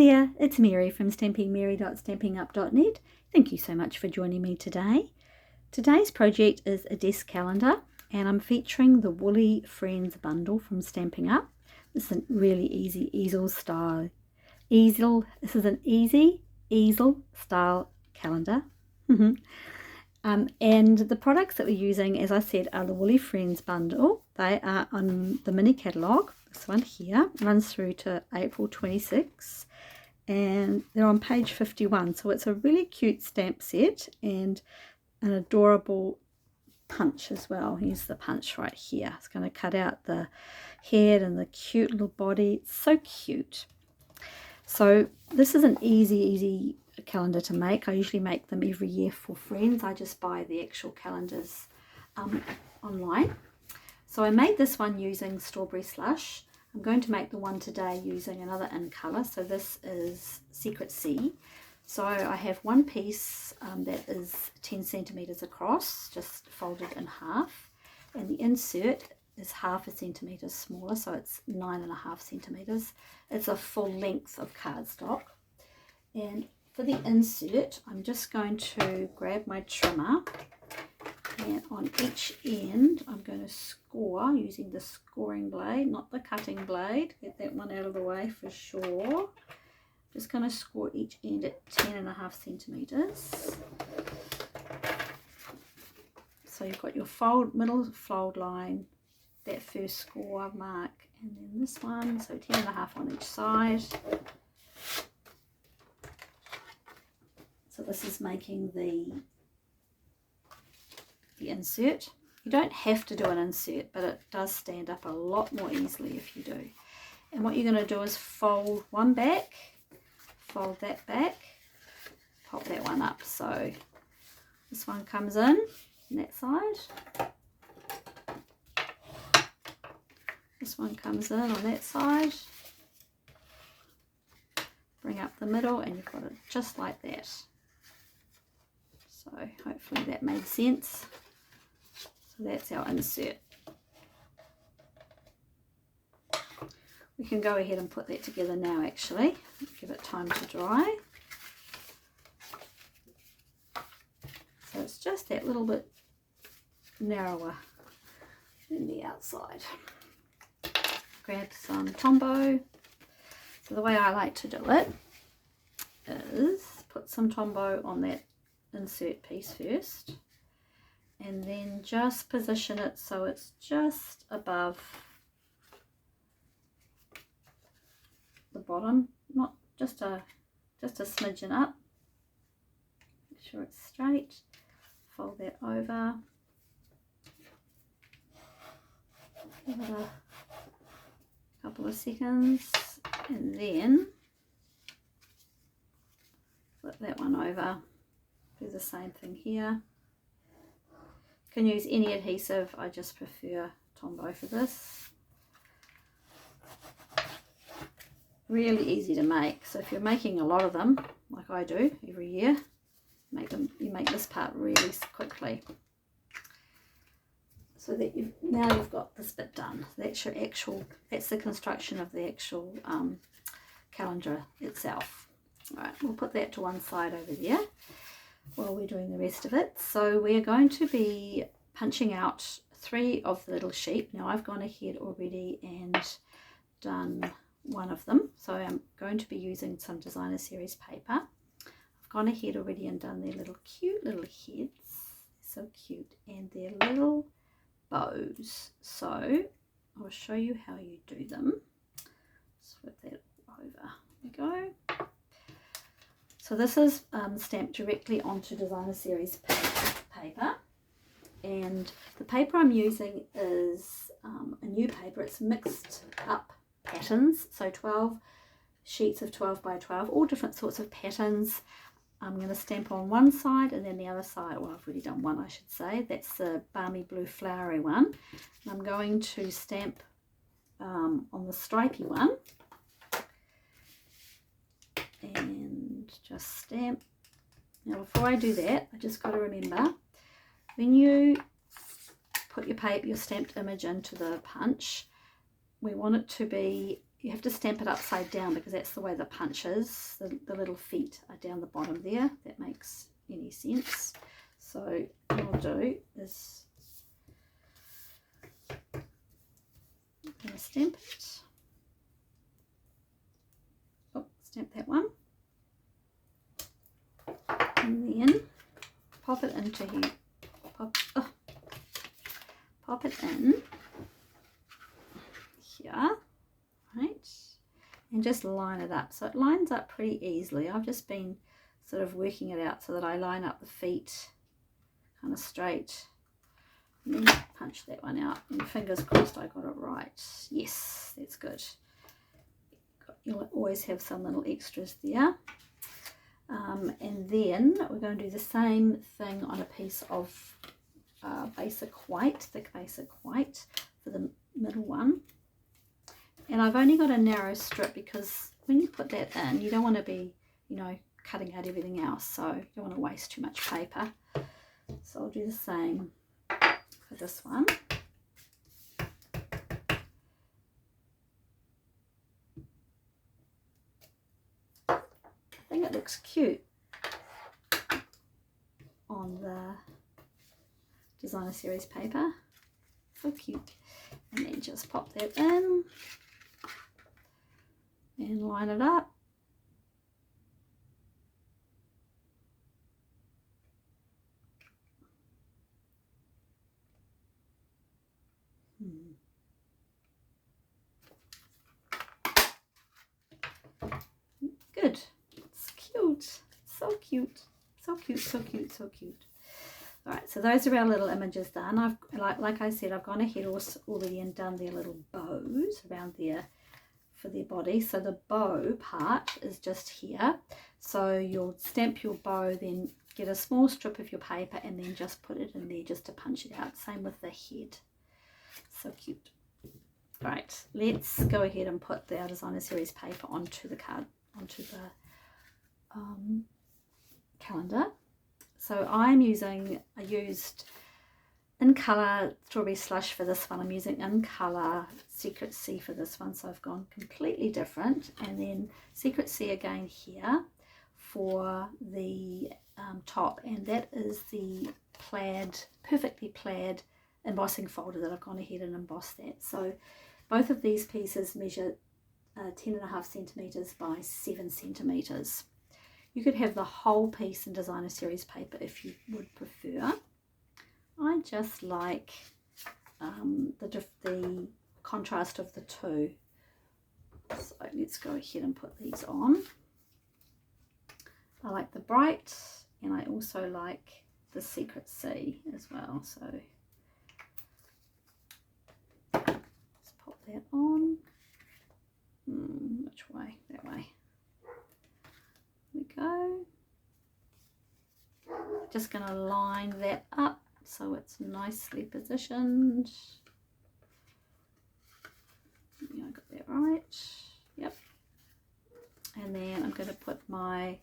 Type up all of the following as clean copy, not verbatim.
there, it's Mary from stampingmary.stampingup.net. Thank you so much for joining me today. Today's project is a desk calendar and I'm featuring the Woolly Friends bundle from Stampin' Up. This is a really easy easel style calendar. And the products that we're using, as I said, are the Woolly Friends bundle. They are on the mini catalogue. This one here runs through to April 26 and they're on page 51. So it's a really cute stamp set and an adorable punch as well. Here's the punch right here. It's going to cut out the head and the cute little body. It's so cute. So this is an easy calendar to make. I usually make them every year for friends. I just buy the actual calendars online. So I made this one using strawberry slush. I'm going to make the one today using another in colour. So this is Secret Sea. So I have one piece that is 10 centimetres across, just folded in half. And the insert is half a centimetre smaller, so it's 9.5 centimetres. It's a full length of cardstock. And for the insert, I'm just going to grab my trimmer and on each end I'm going to score using the scoring blade, not the cutting blade. Get that one out of the way for sure. Just going to score each end at 10.5 centimetres. So you've got your middle fold line, that first score mark, and then this one, so 10.5 on each side. So this is making the insert. You don't have to do an insert, but it does stand up a lot more easily if you do. And what you're going to do is fold one back, fold that back, pop that one up. So this one comes in on that side. This one comes in on that side. Bring up the middle and you've got it just like that. So hopefully that made sense. So that's our insert. We can go ahead and put that together now actually. Give it time to dry. So it's just that little bit narrower than the outside. Grab some Tombow. So the way I like to do it is put some Tombow on that insert piece first and then just position it so it's just above the bottom, not just a smidgen up. Make sure it's straight. Fold that over. Give it a couple of seconds and then flip that one over. Do the same thing here. You can use any adhesive, I just prefer Tombow for this. Really easy to make, so if you're making a lot of them like I do every year, you make this part really quickly. So that now you've got this bit done. That's the construction of the actual calendar itself. All right, we'll put that to one side over there while we're doing the rest of it. So we're going to be punching out 3 of the little sheep. Now I've gone ahead already and done one of them. So I'm going to be using some designer series paper. I've gone ahead already and done their little cute little heads. So cute. And their little bows. So I'll show you how you do them. Flip that over. There we go. So this is stamped directly onto designer series paper, and the paper I'm using is a new paper. It's mixed up patterns, so 12 sheets of 12 by 12, all different sorts of patterns. I'm going to stamp on one side and then the other side, well I've already done one I should say, that's the balmy blue flowery one. And I'm going to stamp on the stripy one and just stamp. Now before I do that, I just got to remember, when you put your stamped image into the punch, we want it to be you have to stamp it upside down because that's the way the punch is. The little feet are down the bottom there, if that makes any sense. So what I'll do is I'm going to stamp it. Oh, stamp that one. And then pop it into here. Pop it in here, right, and just line it up. So it lines up pretty easily. I've just been sort of working it out so that I line up the feet kind of straight, and then punch that one out, and fingers crossed I got it right. Yes, that's good. You'll always have some little extras there. And then we're going to do the same thing on a piece of basic white, thick basic white for the middle one. And I've only got a narrow strip because when you put that in, you don't want to be, you know, cutting out everything else, so you don't want to waste too much paper. So I'll do the same for this one. I think it looks cute on the designer series paper. So cute. And then just pop that in and line it up. Good. It's cute. So cute. So cute, so cute, so cute. Alright, so those are our little images done. I've like I said, I've gone ahead already and done their little bows around there for their body. So the bow part is just here. So you'll stamp your bow, then get a small strip of your paper and then just put it in there just to punch it out. Same with the head. So cute. Alright, let's go ahead and put our designer series paper onto the card, onto the calendar. So I used in colour Strawberry Slush for this one. I'm using in colour Secret Sea for this one, so I've gone completely different. And then Secret Sea again here for the top, and that is the plaid, perfectly plaid embossing folder that I've gone ahead and embossed that. So both of these pieces measure 10.5 centimetres by 7 centimetres. You could have the whole piece in designer series paper if you would prefer. I just like the contrast of the two. So let's go ahead and put these on. I like the bright, and I also like the Secret Sea as well. So let's pop that on. Which way? That way. We go. Just going to line that up so it's nicely positioned. Yeah, I got that right. Yep. And then I'm going to put my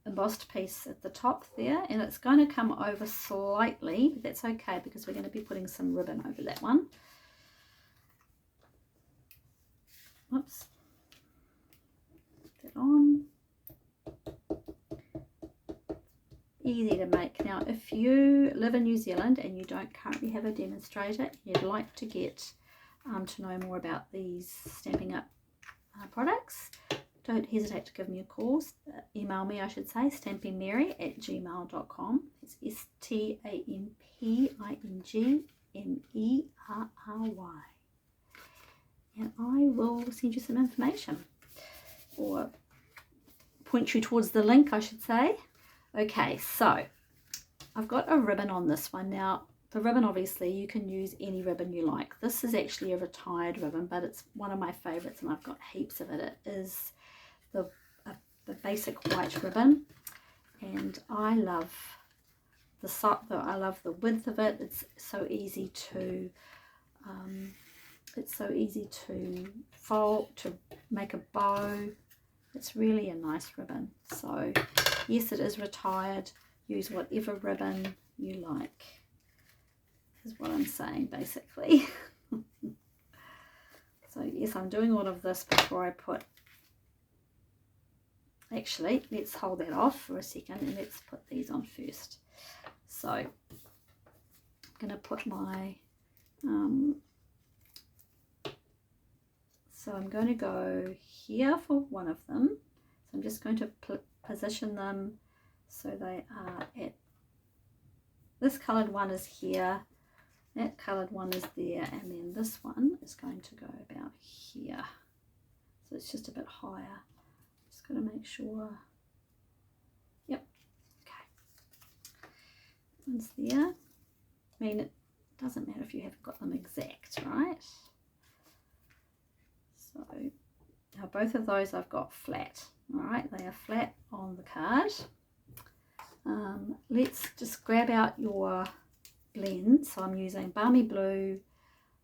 embossed piece at the top there, and it's going to come over slightly, but that's okay because we're going to be putting some ribbon over that one. Whoops. On. Easy to make. Now if you live in New Zealand and you don't currently have a demonstrator and you'd like to get to know more about these Stampin' Up products, don't hesitate to give me a call. Email me, I should say, stampingmary@gmail.com. It's STAMPINGMERRY, and I will send you some information, or point you towards the link, I should say. Okay, so I've got a ribbon on this one. Now the ribbon, obviously you can use any ribbon you like. This is actually a retired ribbon, but it's one of my favorites and I've got heaps of it. It is the basic white ribbon, and I love the width of it. It's so easy to fold, to make a bow. It's really a nice ribbon. So yes, it is retired. Use whatever ribbon you like, is what I'm saying basically. So yes, I'm doing all of this before I put, actually let's hold that off for a second and let's put these on first. So I'm going to put my, so I'm going to go here for one of them. So I'm just going to position them so they are at, this coloured one is here, that coloured one is there, and then this one is going to go about here. So it's just a bit higher. Just got to make sure. Yep. Okay. One's there. I mean, it doesn't matter if you haven't got them exact, right? So now both of those I've got flat. All right, they are flat on the card. Let's just grab out your blend. So I'm using Balmy Blue,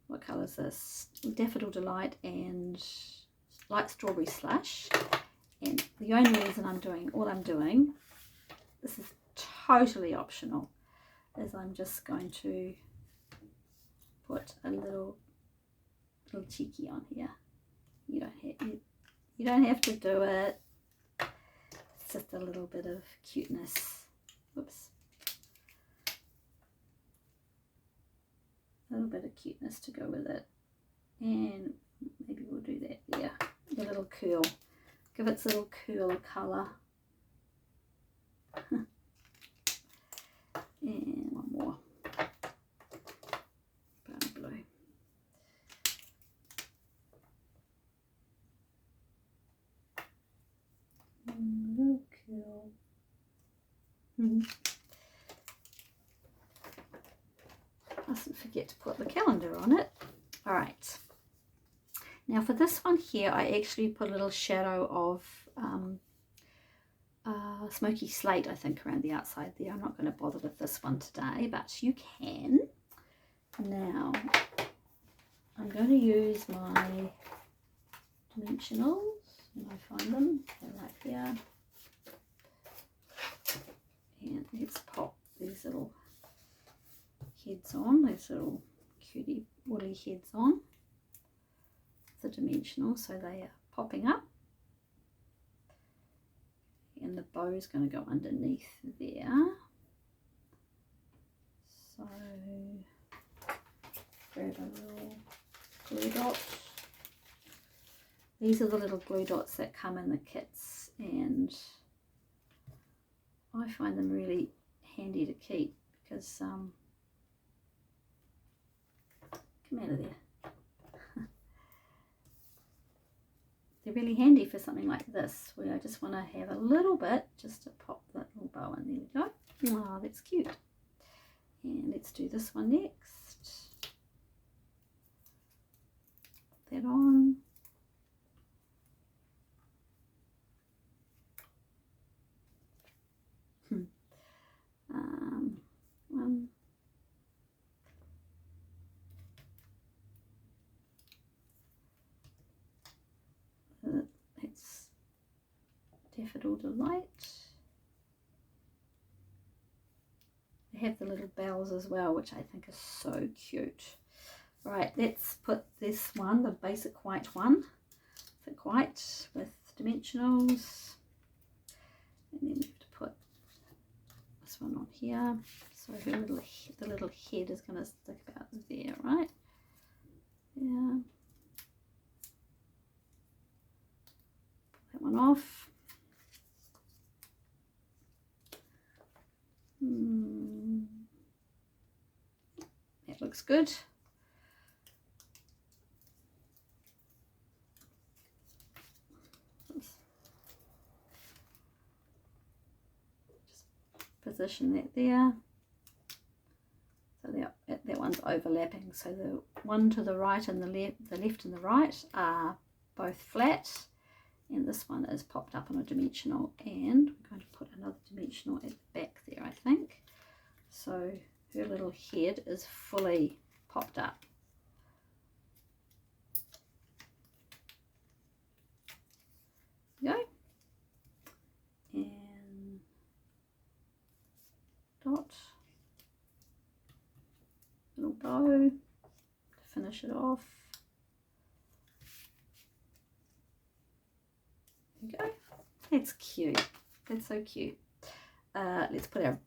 what colour is this? Daffodil Delight and Light Strawberry Slush. And the only reason I'm doing all I'm doing, this is totally optional, is I'm just going to put a little cheeky on here. You don't have to do it. It's just a little bit of cuteness. Whoops. A little bit of cuteness to go with it, and maybe we'll do that there. A little curl, give its little curl a colour. And one more brown blue. And a little curl. Mustn't forget to put the calendar on it. All right. Now for this one here, I actually put a little shadow of smoky slate, I think, around the outside there. I'm not going to bother with this one today, but you can. Now, I'm going to use my dimensionals when I find them. They're right here. And let's pop these little heads on, those little cutie woolly heads on the dimensional, so they are popping up, and the bow is going to go underneath there. So grab a little glue dot. These are the little glue dots that come in the kits, and I find them really handy to keep because come out of there. They're really handy for something like this where I just want to have a little bit just to pop that little bow in. There we go. Oh, that's cute. And let's do this one next. Put that on. One. It's Daffodil Delight. They have the little bells as well, which I think is so cute. Right, let's put this one, the basic white one, thick white with dimensionals, and then we have to put this one on here. So the little head is going to stick about there, right? Yeah. Pull that one off. That looks good. Just position that there. So that one's overlapping. So the one to the right and the left and the right are both flat, and this one is popped up on a dimensional, and we're going to put another dimensional at the back there, I think. So her little head is fully popped up. There we go. And dot, little bow to finish it off. you go. That's cute. That's so cute. Let's put the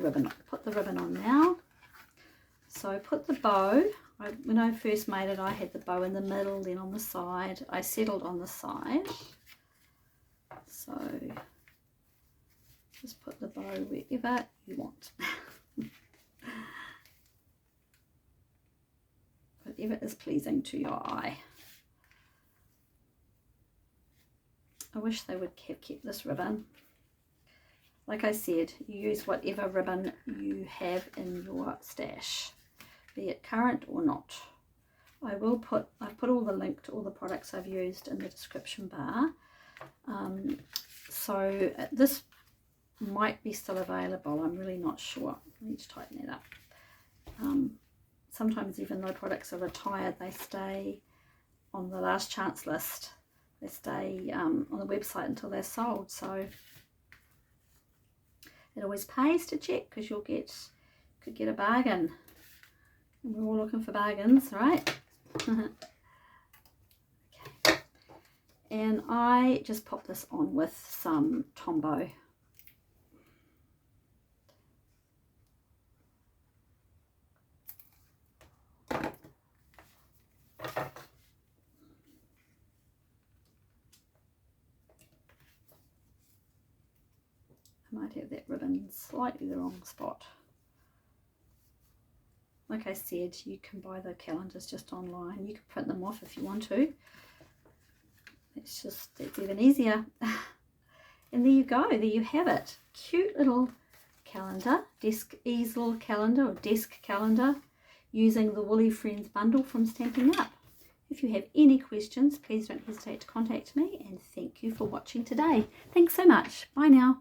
ribbon on now. So put the bow. When I first made it, I had the bow in the middle, then on the side. I settled on the side. So just put the bow wherever you want. Whatever is pleasing to your eye. I wish they would have kept this ribbon. Like I said, you use whatever ribbon you have in your stash, be it current or not. I've put all the link to all the products I've used in the description bar. So this might be still available. I'm really not sure. I need to tighten that up. Sometimes even though products are retired, they stay on the last chance list. They stay on the website until they're sold. So it always pays to check, because could get a bargain. And we're all looking for bargains, right? Okay. And I just pop this on with some Tombow. Might have that ribbon slightly the wrong spot. Like I said, you can buy the calendars just online. You can print them off if you want to. It's even easier. And there you go, there you have it. Cute little calendar, easel calendar or desk calendar, using the Woolly Friends bundle from Stampin' Up. If you have any questions, please don't hesitate to contact me, and thank you for watching today. Thanks so much. Bye now.